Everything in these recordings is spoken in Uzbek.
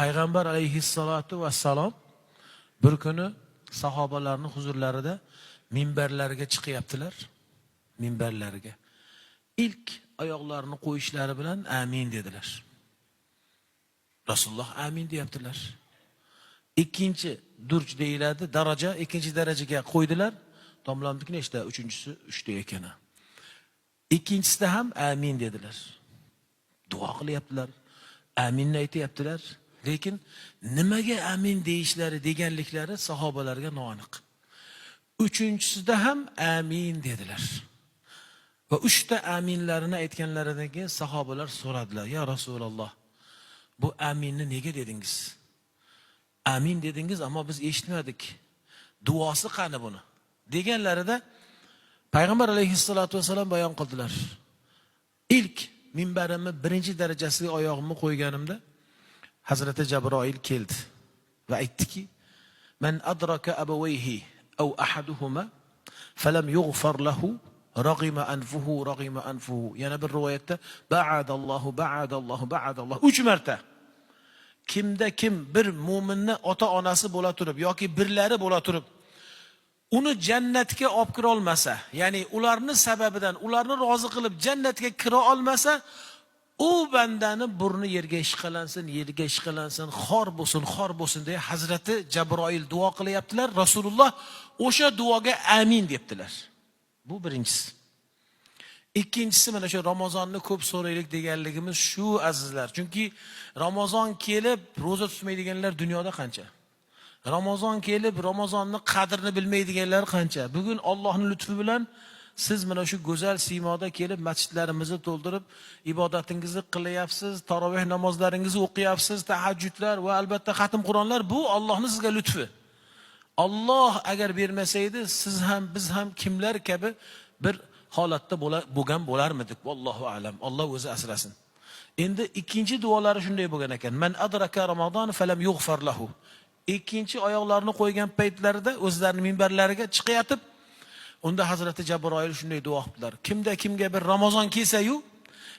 Payg'ambar alayhissalatu vassalom bir kuni sahobalarning huzurlarida minbarlarga chiqyaptilar. Minbarlarga. İlk oyoqlarini qo'yishlari bilan amin dedilar. Rasululloh amin deyaptilar. İkinci durch deyiladi, daraja, ikinci darajaga qo'ydilar. Tomlamdik nechta? Uchinchisi 3ta ekani. İkincisida ham amin dedilar. Duo qilyaptilar. Aminni aytyaptilar. Lekin nimaga amin deyishlari deganliklari sahobalarga noaniq. Uchinchisida ham amin dedilar. Va 3ta aminlarini aytganlaridan keyin sahobalar so'radilar: "Ya Rasululloh, bu aminni nega dedingiz? Amin dedingiz ama biz eshitmadik. Duosi qani buni?" deganlarida Payg'ambar alayhissalatu vasallam bayon qildilar. İlk minbarimni birinchi darajasiga oyog'imni qo'yganimda Hazreti Jabroil keldi va aytdiki: "Men adraka abawayhi aw ahaduhuma falam yughfar lahu ragima anfuhu." Yana bir rivoyatda ba'adallohu 3 marta. Kimda kim bir mu'minni ota-onasi bo'la turib yoki birlari bo'la turib uni jannatga olib kira olmasa, ya'ni ularni sababidan ularni rozi qilib jannatga kira olmasa, u bandani burni yerga ishqalansin, xor bo'lsin deya Hazrati Jabroil duo qilyaptilar. Rasululloh o'sha duoga amin debdilar. Bu birinchisi. İkincisi mana shu Ramazonni ko'p so'raylik deganligimiz shu azizlar. Chunki Ramazon kelib roza tutmaydiganlar dunyoda qancha? Ramazon kelib Ramazonni qadrini bilmaydiganlar qancha? Bugun Allohning lutfi bilan siz mana shu go'zal siymoda kelib masjidlarimizni to'ldirib ibodatingizni qilyapsiz, taroveh namozlaringizni o'qiyapsiz, tahajjudlar va albatta xatm Qur'onlar, bu Allohning sizga lutfi. Alloh agar bermasaydi, siz ham biz ham kimlar kabi bir holatda bo'lgan bo'larmidik? Vallohu a'lam. Alloh o'zi asrasin. Endi ikkinchi duolari shunday bo'lgan ekan. Men adraka Ramazon falam yughfar lahu. İkinci oyoqlarini qo'ygan paytlarida o'zlarining minbarlariga chiqayotib, unda Hazreti Jabroil shunday duo qildilar: "Kimda kimga bir Ramazon kelsa-yu,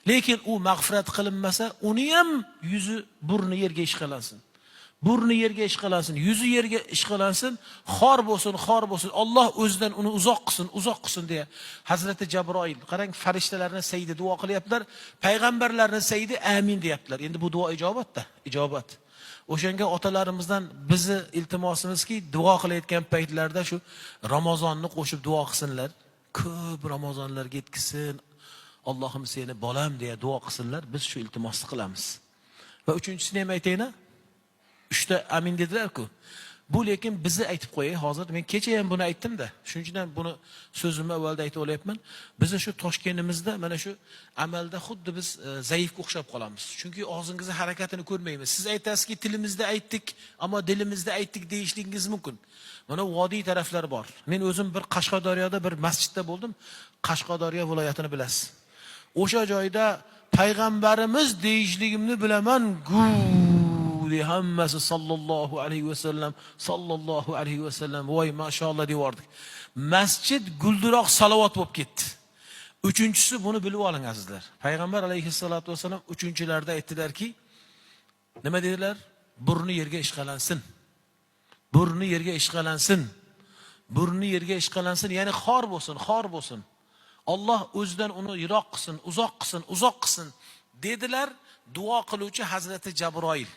lekin u mag'firat qilinmasa, uni ham yuzi, burni yerga ishqalansin. Burni yerga ishqalansin, yuzi yerga ishqalansin, xor bo'lsin. Alloh o'zidan uni uzoq qilsin" deya Hazreti Jabroil, qarang, farishtalarning sayidi duo qilyaptilar, payg'ambarlarning sayidi amin deyaptilar. Endi bu duo ijobat. O'shanga otalarimizdan bizi iltimosimizki, duo qilayotgan paytlarda shu Ramazonni qo'shib duo qilsinlar. Ko'p Ramazonlarga yetkizsin. Allohim seni bolam deya duo qilsinlar. Biz shu iltimosni qilamiz. Va uchinchisini ham aytayna. 3ta amin dedilar-ku. Bu lekin bizni aytib qo'yay hozir. Men kecha ham buni aytdim-da. Shuning uchun ham buni so'zimni avvalda aytib olyapman. Biz shu Toshkentimizda mana shu amalda xuddi biz zaifga o'xshab qolamiz. Chunki og'zingizni harakatini ko'rmaymiz. Siz aytasizki, tilimizda aytdik, ammo dilimizda aytdik deyishligingiz mumkin. Mana vodiy taraflar bor. Men o'zim bir Qashqadaryoda bir masjidda bo'ldim. Qashqadaryo viloyatini bilasiz. O'sha joyda payg'ambarimiz deyishligimni bilaman. Hammasi sallallohu alayhi vasallam voy maşallah deyordik. Masjid guldiroq salovat bo'lib ketdi. Uchinchisi, buni bilib oling azizlar. Payg'ambar alayhissalatu vasallam uchinchilarda aytdilarki, nima dedilar? Burni yerga ishqalansin, ya'ni xor bo'lsin. Alloh o'zidan uni yiroq qilsin, uzoq qilsin dedilar duo qiluvchi Hazrati Jabroil.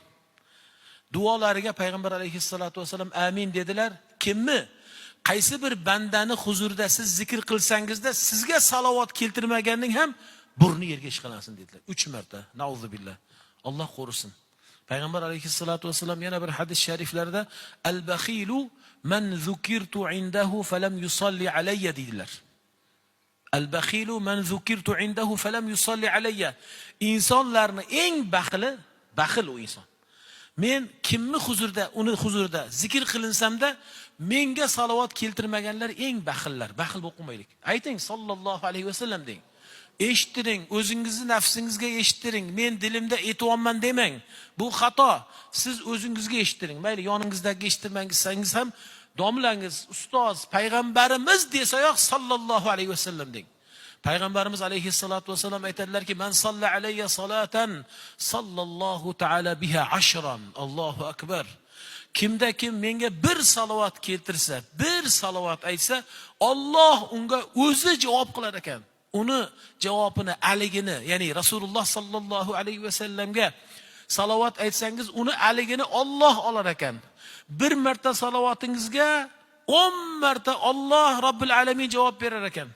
Duolariga Payg'ambar alayhissalatu vasallam amin dedilar. Kimmi? Qaysi bir bandani huzurida siz zikr qilsangizda sizga salovat keltirmaganning ham burni yerga ishqalansin dedilar. 3 marta. Nauzubillah. Alloh qo'rusin. Payg'ambar alayhissalatu vasallam yana bir hadis shariflarida al-bakhilu man zukirtu indahu falam yusalli alayya dedilar. Al-bakhilu man zukirtu indahu falam yusalli alayya. İnsanlarning eng baxil o inson. Men kimni uni huzurida zikr qilinsamda menga salovat keltirmaganlar eng baxillar. Baxil bo'lmaylik. Ayting sallallohu alayhi vasallam deng. Eshittiring, o'zingizni nafsingizga eshittiring. Men dilimda aytayapman demang. Bu xato. Siz o'zingizga eshittiring. Mayli yoningizdagi eshittirmangiz ham domlangiz, ustoz, payg'ambarimiz desayoq sallallohu alayhi vasallam deng. Payg'ambarimiz alayhissalatu vassalam aytadilarki, "Man salla alayya salatan sallallohu ta'ala biha ashran." Allohu akbar. Kimda kim menga bir salovat keltirsa, bir salovat aytsa, Alloh unga o'zi javob qilar ekan. Uni javobini, aligini, ya'ni Rasululloh sallallohu alayhi vasallamga salovat aytsangiz, uni aligini Alloh olar ekan. Bir marta salovatingizga 10 marta Alloh Robbil alamin javob berar ekan.